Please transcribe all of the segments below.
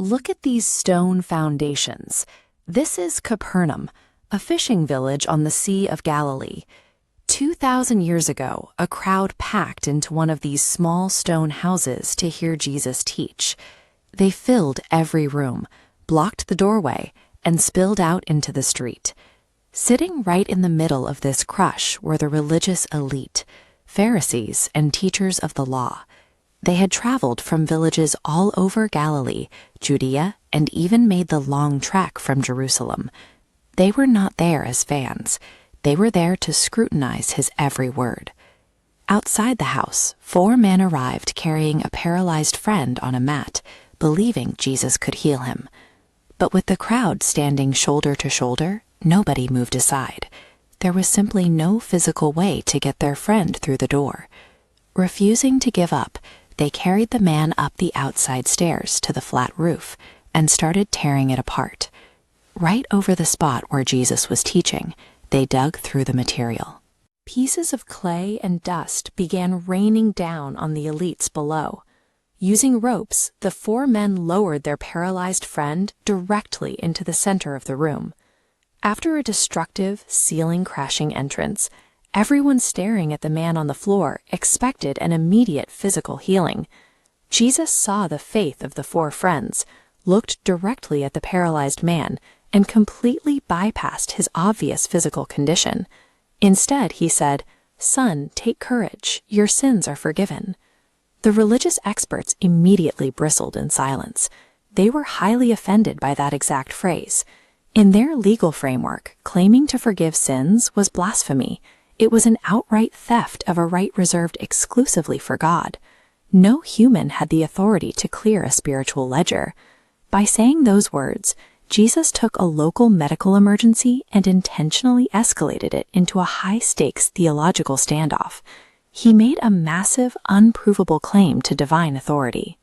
Look at these stone foundations. This is Capernaum, a fishing village on the Sea of Galilee. 2,000 years ago, a crowd packed into one of these small stone houses to hear Jesus teach. They filled every room, blocked the doorway, and spilled out into the street. Sitting right in the middle of this crush were the religious elite, Pharisees and teachers of the law. They had traveled from villages all over Galilee, Judea, and even made the long trek from Jerusalem. They were not there as fans. They were there to scrutinize his every word. Outside the house, 4 men arrived carrying a paralyzed friend on a mat, believing Jesus could heal him. But with the crowd standing shoulder to shoulder, nobody moved aside. There was simply no physical way to get their friend through the door. Refusing to give up, they carried the man up the outside stairs to the flat roof and started tearing it apart. Right over the spot where Jesus was teaching, they dug through the material. Pieces of clay and dust began raining down on the elites below. Using ropes, the 4 men lowered their paralyzed friend directly into the center of the room. After a destructive, ceiling-crashing entrance, everyone staring at the man on the floor expected an immediate physical healing. Jesus saw the faith of the 4 friends, looked directly at the paralyzed man, and completely bypassed his obvious physical condition. Instead, he said, "Son, take courage. Your sins are forgiven." The religious experts immediately bristled in silence. They were highly offended by that exact phrase. In their legal framework, claiming to forgive sins was blasphemy. It was an outright theft of a right reserved exclusively for God. No human had the authority to clear a spiritual ledger. By saying those words, Jesus took a local medical emergency and intentionally escalated it into a high-stakes theological standoff. He made a massive, unprovable claim to divine authority.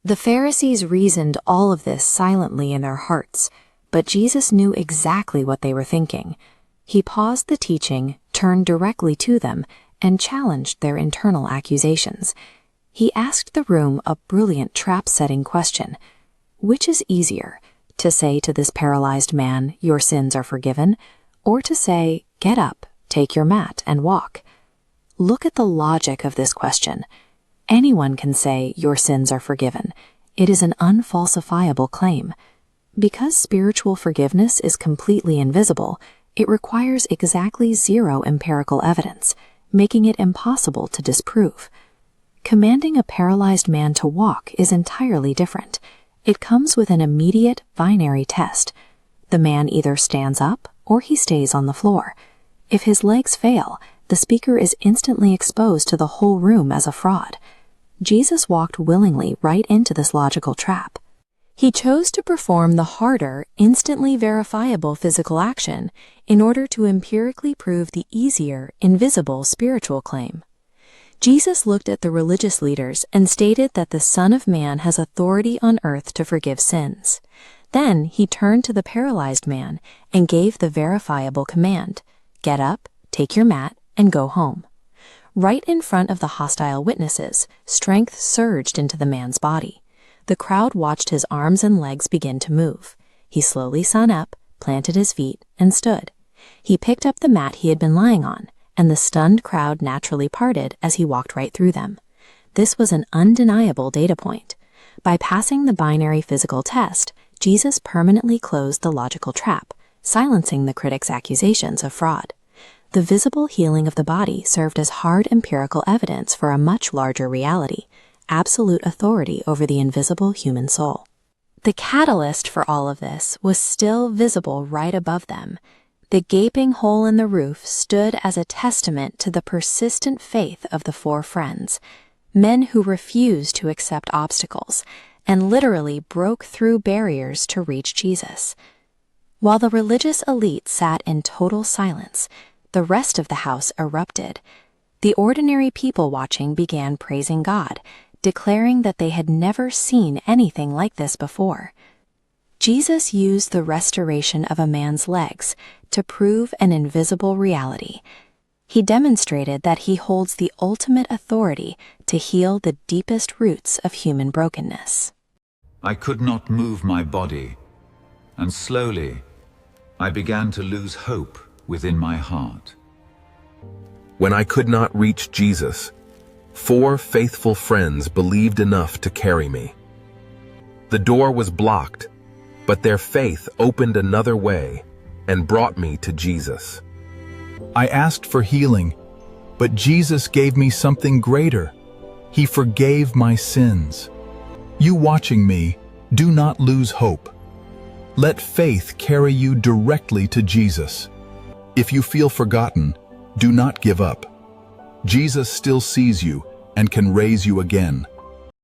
The Pharisees reasoned all of this silently in their hearts, but Jesus knew exactly what they were thinking. He paused the teaching, turned directly to them, and challenged their internal accusations. He asked the room a brilliant trap-setting question. Which is easier, to say to this paralyzed man, "Your sins are forgiven," or to say, "Get up, take your mat, and walk"? Look at the logic of this question. Anyone can say, "Your sins are forgiven." It is an unfalsifiable claim. Because spiritual forgiveness is completely invisible, it requires exactly 0 empirical evidence, making it impossible to disprove. Commanding a paralyzed man to walk is entirely different. It comes with an immediate binary test. The man either stands up or he stays on the floor. If his legs fail, the speaker is instantly exposed to the whole room as a fraud. Jesus walked willingly right into this logical trap. He chose to perform the harder, instantly verifiable physical action in order to empirically prove the easier, invisible spiritual claim. Jesus looked at the religious leaders and stated that the Son of Man has authority on earth to forgive sins. Then he turned to the paralyzed man and gave the verifiable command, "Get up, take your mat, and go home." Right in front of the hostile witnesses, strength surged into the man's body. The crowd watched his arms and legs begin to move. He slowly sat up, planted his feet, and stood. He picked up the mat he had been lying on, and the stunned crowd naturally parted as he walked right through them. This was an undeniable data point. By passing the binary physical test, Jesus permanently closed the logical trap, silencing the critics' accusations of fraud. The visible healing of the body served as hard empirical evidence for a much larger reality, absolute authority over the invisible human soul. The catalyst for all of this was still visible right above them. The gaping hole in the roof stood as a testament to the persistent faith of the 4 friends, men who refused to accept obstacles and literally broke through barriers to reach Jesus. While the religious elite sat in total silence, the rest of the house erupted. The ordinary people watching began praising God, declaring that they had never seen anything like this before. Jesus used the restoration of a man's legs to prove an invisible reality. He demonstrated that he holds the ultimate authority to heal the deepest roots of human brokenness. I could not move my body, and slowly I began to lose hope within my heart. When I could not reach Jesus, 4 faithful friends believed enough to carry me. The door was blocked, but their faith opened another way and brought me to Jesus. I asked for healing, but Jesus gave me something greater. He forgave my sins. You watching me, do not lose hope. Let faith carry you directly to Jesus. If you feel forgotten, do not give up. Jesus still sees you and can raise you again.